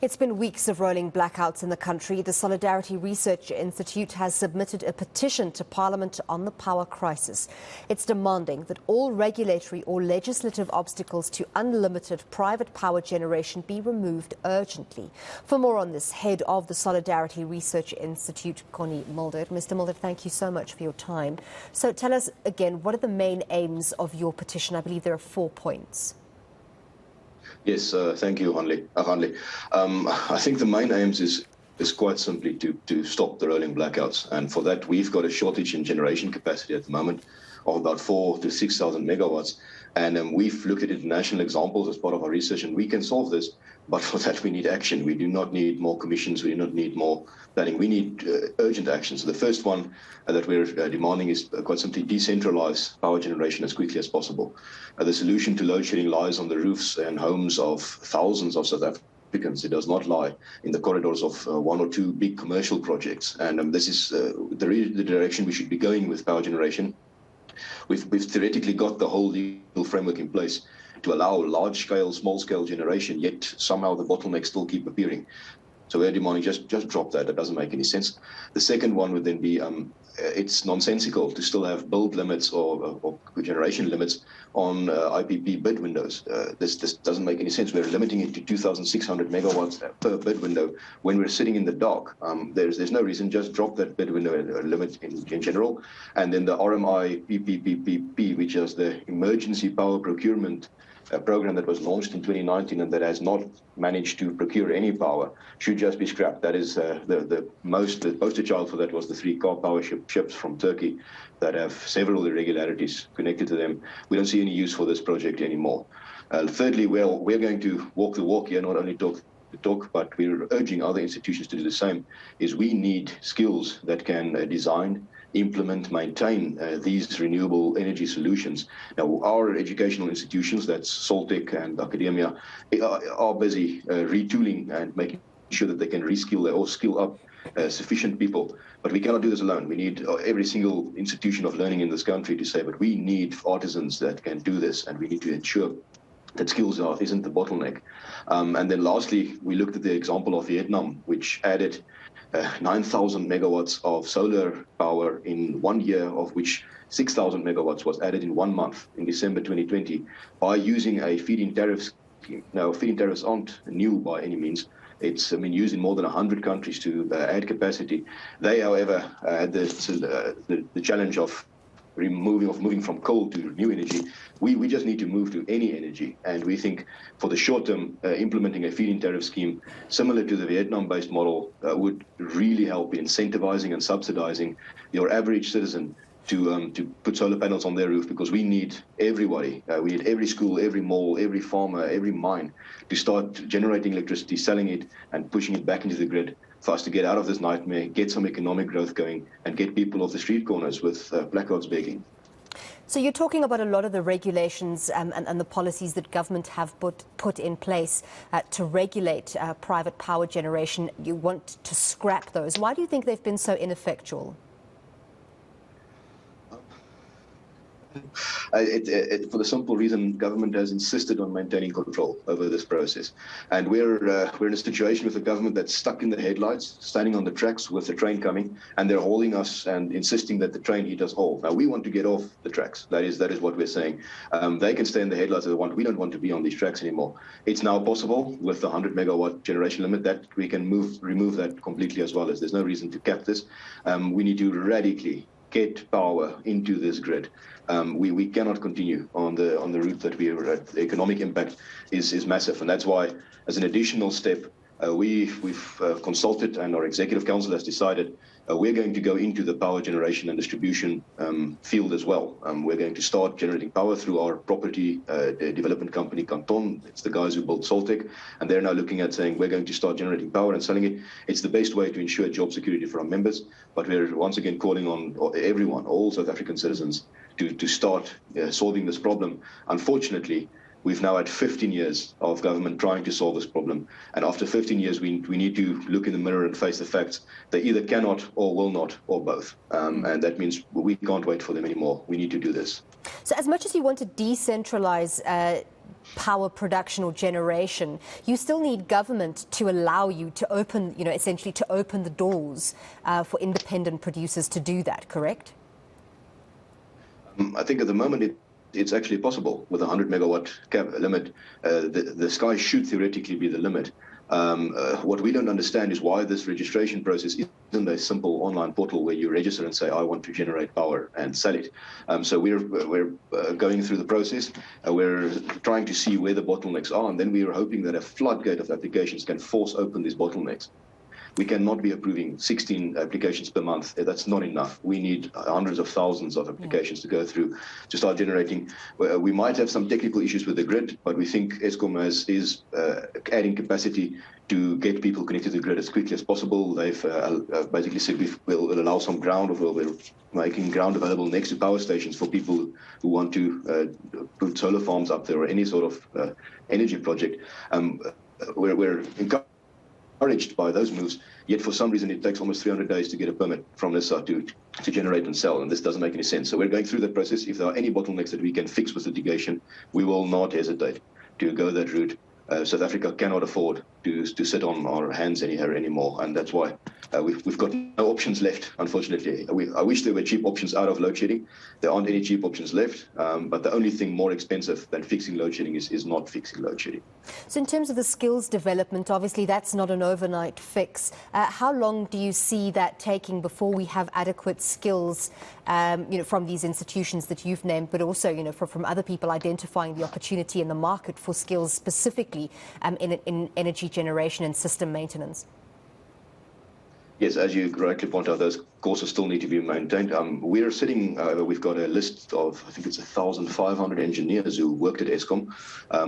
It's been weeks of rolling blackouts in the country. The Solidarity Research Institute has submitted a petition to Parliament on the power crisis. It's demanding that all regulatory or legislative obstacles to unlimited private power generation be removed urgently. For more on this, head of the Solidarity Research Institute, Connie Mulder. Mr. Mulder, thank you so much for your time. So tell us again, what are the main aims of your petition? I believe there are 4 points. Yes, thank you, Hanley. I think the main aims is quite simply to stop the rolling blackouts. And for that, we've got a shortage in generation capacity at the moment of about 4,000 to 6,000 megawatts. And we've looked at international examples as part of our research, and we can solve this. But for that, we need action. We do not need more commissions. We do not need more planning. We need urgent action. So the first one that we're demanding is quite simply decentralize power generation as quickly as possible. The solution to load shedding lies on the roofs and homes of thousands of South Africans. It does not lie in the corridors of one or two big commercial projects. And this is the direction we should be going with power generation. We've theoretically got the whole legal framework in place to allow large-scale, small-scale generation, yet somehow the bottlenecks still keep appearing. So we're demanding just drop that. That doesn't make any sense. The second one would then be it's nonsensical to still have build limits or generation limits on IPP bid windows. This doesn't make any sense. We're limiting it to 2,600 megawatts per bid window when we're sitting in the dark. There's no reason. Just drop that bid window limit in general. And then the RMI PPPP, which is the Emergency Power Procurement program that was launched in 2019 and that has not managed to procure any power, should just be scrapped. That is the poster child for that was the 3 car power ships from Turkey that have several irregularities connected to them. We don't see any use for this project anymore. Thirdly, we're going to walk the walk here, not only talk the talk, but we're urging other institutions to do the same, is we need skills that can design, implement, maintain these renewable energy solutions. Now, our educational institutions, that's Soltech and academia, are busy retooling and making sure that they can reskill or skill up sufficient people. But we cannot do this alone. We need every single institution of learning in this country to say, but we need artisans that can do this, and we need to ensure that skills isn't the bottleneck. And then lastly, we looked at the example of Vietnam, which added 9,000 megawatts of solar power in 1 year, of which 6,000 megawatts was added in 1 month in December 2020 by using a feed-in tariff scheme. Now, feed-in tariffs aren't new by any means. It's used in more than 100 countries to add capacity. They, however, had the challenge of moving from coal to new energy. We just need to move to any energy, and we think for the short term, implementing a feed-in tariff scheme similar to the Vietnam-based model would really help in incentivizing and subsidizing your average citizen to put solar panels on their roof, because we need everybody. We need every school, every mall, every farmer, every mine to start generating electricity, selling it, and pushing it back into the grid for us to get out of this nightmare, get some economic growth going, and get people off the street corners with placards begging. So you're talking about a lot of the regulations and the policies that government have put in place to regulate private power generation. You want to scrap those. Why do you think they've been so ineffectual? For the simple reason, government has insisted on maintaining control over this process. And we're in a situation with a government that's stuck in the headlights, standing on the tracks with the train coming, and they're holding us and insisting that the train hit us all. Now, we want to get off the tracks. That is what we're saying. They can stay in the headlights if they want. We don't want to be on these tracks anymore. It's now possible with the 100 megawatt generation limit that we can remove that completely as well. As there's no reason to cap this. We need to radically get power into this grid. We cannot continue on the route that we are at. The economic impact is massive, and that's why, as an additional step, we've consulted, and our executive council has decided we're going to go into the power generation and distribution field as well. We're going to start generating power through our property development company, Canton. It's the guys who built Soltech, and they're now looking at saying we're going to start generating power and selling it. It's the best way to ensure job security for our members, but we're once again calling on everyone, all South African citizens, to start solving this problem. Unfortunately, we've now had 15 years of government trying to solve this problem. And after 15 years, we need to look in the mirror and face the facts. They either cannot or will not, or both. And that means we can't wait for them anymore. We need to do this. So as much as you want to decentralize power production or generation, you still need government to allow you to open, essentially to open the doors for independent producers to do that, correct? I think at the moment it's actually possible with a 100 megawatt cap limit. The sky should theoretically be the limit. What we don't understand is why this registration process isn't a simple online portal where you register and say, I want to generate power and sell it. So we're going through the process. We're trying to see where the bottlenecks are, and then we are hoping that a floodgate of applications can force open these bottlenecks. We cannot be approving 16 applications per month. That's not enough. We need hundreds of thousands of applications to go through to start generating. We might have some technical issues with the grid, but we think Eskom is adding capacity to get people connected to the grid as quickly as possible. They've basically said we'll allow some ground, or we're making ground available next to power stations for people who want to put solar farms up there or any sort of energy project. We're encouraged by those moves, yet for some reason it takes almost 300 days to get a permit from NISA to generate and sell, and this doesn't make any sense. So we're going through that process. If there are any bottlenecks that we can fix with litigation, we will not hesitate to go that route. South Africa cannot afford to sit on our hands anymore, and that's why we've got no options left, unfortunately. I wish there were cheap options out of load shedding. There aren't any cheap options left, but the only thing more expensive than fixing load shedding is not fixing load shedding. So in terms of the skills development, obviously that's not an overnight fix. How long do you see that taking before we have adequate skills, from these institutions that you've named, but also, from other people identifying the opportunity in the market for skills specifically in energy generation and system maintenance? Yes, as you correctly point out, those courses still need to be maintained. We're sitting, we've got a list of, I think it's 1,500 engineers who worked at Eskom,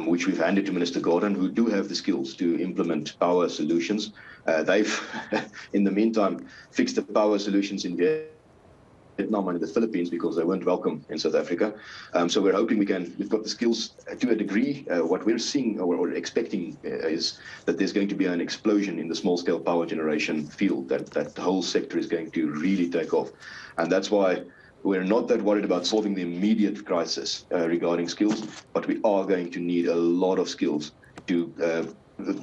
which we've handed to Minister Gordon, who do have the skills to implement power solutions. They've, in the meantime, fixed the power solutions in Vietnam and in the Philippines because they weren't welcome in South Africa. So we're hoping we've got the skills to a degree. What we're seeing or expecting is that there's going to be an explosion in the small-scale power generation field, that the whole sector is going to really take off. And that's why we're not that worried about solving the immediate crisis regarding skills, but we are going to need a lot of skills to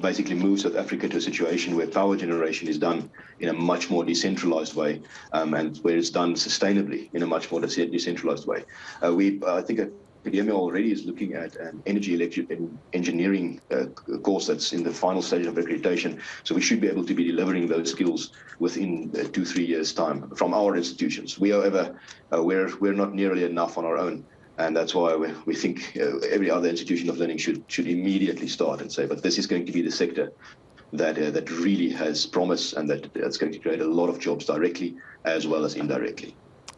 basically move South Africa to a situation where power generation is done in a much more decentralized way, and where it's done sustainably in a much more decentralized way. I think academia already is looking at an energy engineering course that's in the final stage of accreditation. So we should be able to be delivering those skills within 2-3 years' time from our institutions. However, we're not nearly enough on our own. And that's why we think every other institution of learning should immediately start and say, but this is going to be the sector that really has promise, and that's going to create a lot of jobs directly as well as indirectly.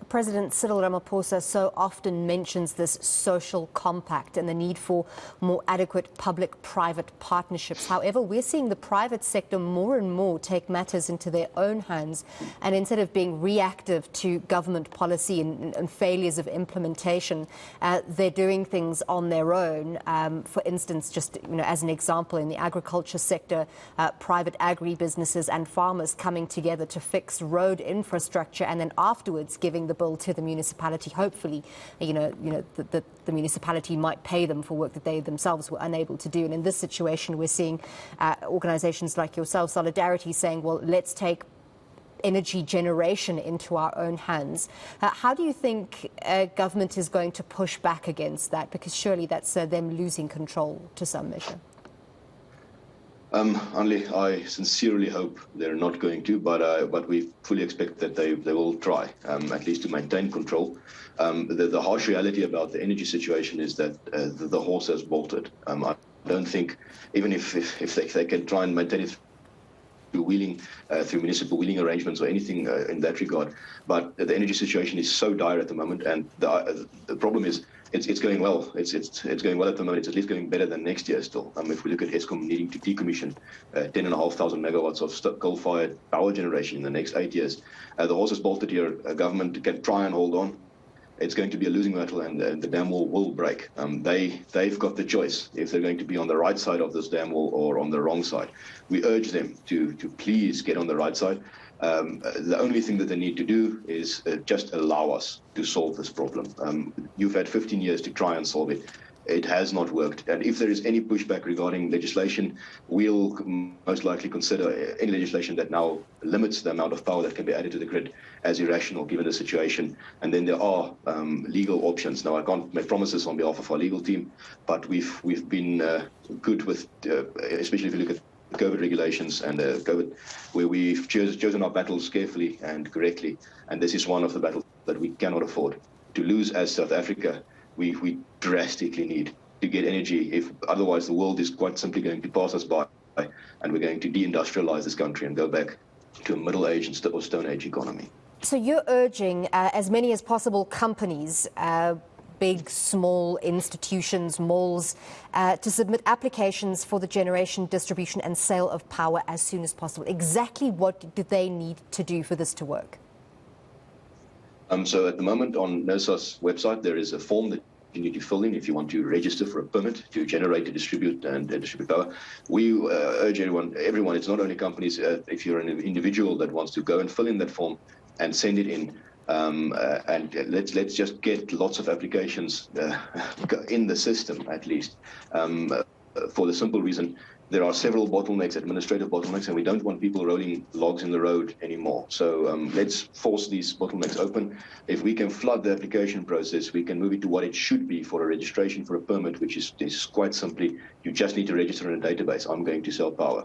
President Cyril Ramaphosa so often mentions this social compact and the need for more adequate public-private partnerships. However, we're seeing the private sector more and more take matters into their own hands, and instead of being reactive to government policy and failures of implementation, they're doing things on their own. For instance, just as an example, in the agriculture sector, private agri-businesses and farmers coming together to fix road infrastructure, and then afterwards giving the bill to the municipality. Hopefully, the municipality might pay them for work that they themselves were unable to do. And in this situation, we're seeing organizations like yourself, Solidarity, saying, well, let's take energy generation into our own hands. How do you think government is going to push back against that? Because surely that's them losing control to some measure. Hanli, I sincerely hope they're not going to, but we fully expect that they will try, at least to maintain control. The harsh reality about the energy situation is that the horse has bolted. I don't think, even if they can try and maintain it through municipal wheeling arrangements or anything in that regard, but the energy situation is so dire at the moment, and the problem is it's going well. It's going well at the moment. It's at least going better than next year still. If we look at Eskom needing to decommission 10,500 megawatts of coal-fired power generation in the next 8 years, the horse has bolted here. Government can try and hold on. It's going to be a losing battle, and the dam wall will break. They've got the choice if they're going to be on the right side of this dam wall or on the wrong side. We urge them to please get on the right side. The only thing that they need to do is just allow us to solve this problem. You've had 15 years to try and solve it. it has not worked. And if there is any pushback regarding legislation, we'll most likely consider any legislation that now limits the amount of power that can be added to the grid as irrational given the situation. And then there are legal options. Now, I can't make promises on behalf of our legal team, but we've been good with, especially if you look at COVID regulations and COVID, where we've chosen our battles carefully and correctly. And this is one of the battles that we cannot afford to lose as South Africa. We drastically need to get energy. If otherwise, the world is quite simply going to pass us by, and we're going to deindustrialize this country and go back to a Middle Age or Stone Age economy. So you're urging as many as possible companies, big, small institutions, malls, to submit applications for the generation, distribution and sale of power as soon as possible. Exactly what do they need to do for this to work? So at the moment on NERSA's website, there is a form that you need to fill in if you want to register for a permit to generate, to distribute and distribute power. We urge everyone, it's not only companies, if you're an individual that wants to go and fill in that form and send it in, and let's just get lots of applications in the system at least, for the simple reason there are several bottlenecks, administrative bottlenecks, and we don't want people rolling logs in the road anymore. So let's force these bottlenecks open. If we can flood the application process, we can move it to what it should be for a registration for a permit, which is quite simply, you just need to register in a database. I'm going to sell power.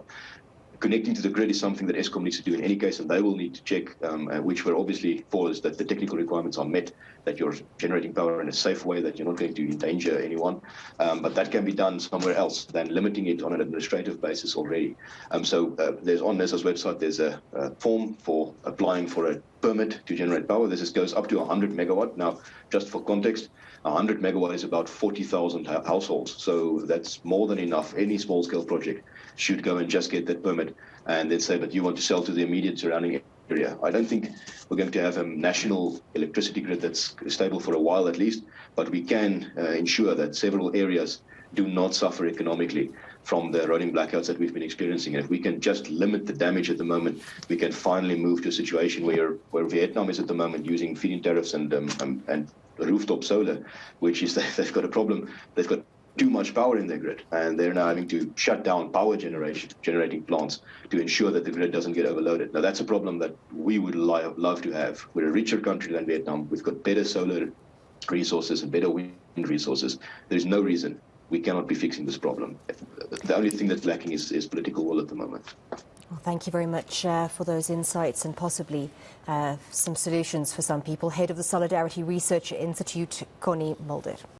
Connecting to the grid is something that Eskom needs to do in any case, and they will need to check, which we're obviously for, is that the technical requirements are met, that you're generating power in a safe way, that you're not going to endanger anyone. But that can be done somewhere else than limiting it on an administrative basis already. So there's on NERSA's website, there's a form for applying for a permit to generate power. This goes up to 100 megawatt. Now, just for context, 100 megawatt is about 40,000 households. So that's more than enough. Any small-scale project should go and just get that permit and then say, but you want to sell to the immediate surrounding area. I don't think we're going to have a national electricity grid that's stable for a while at least, but we can ensure that several areas do not suffer economically from the rolling blackouts that we've been experiencing. And if we can just limit the damage at the moment, we can finally move to a situation where Vietnam is at the moment using feed-in tariffs and rooftop solar, which is they've got a problem. They've got too much power in their grid, and they're now having to shut down power generating plants to ensure that the grid doesn't get overloaded. Now, that's a problem that we would love to have. We're a richer country than Vietnam. We've got better solar resources and better wind resources. There's no reason we cannot be fixing this problem. The only thing that's lacking is political will at the moment. Well, thank you very much for those insights and possibly some solutions for some people. Head of the Solidarity Research Institute, Connie Mulder.